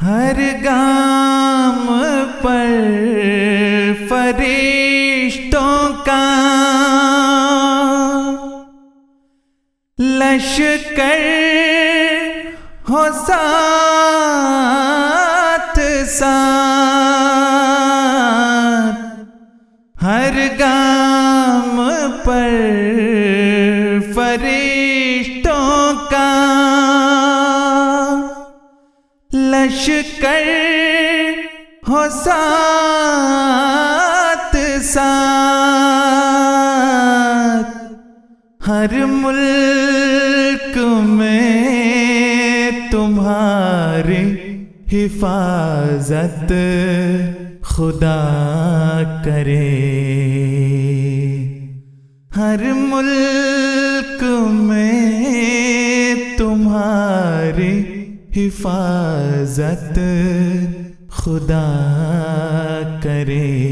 हर गाम पर फरिश्तों का लश्कर हो साथ साथ। हर गाम पर फरिश्तों का लश्कर हो साथ साथ। हर मुल्क में तुम्हारी हिफाजत खुदा करे। हर मुल्क में तुम्हारी हिफाजत खुदा करे।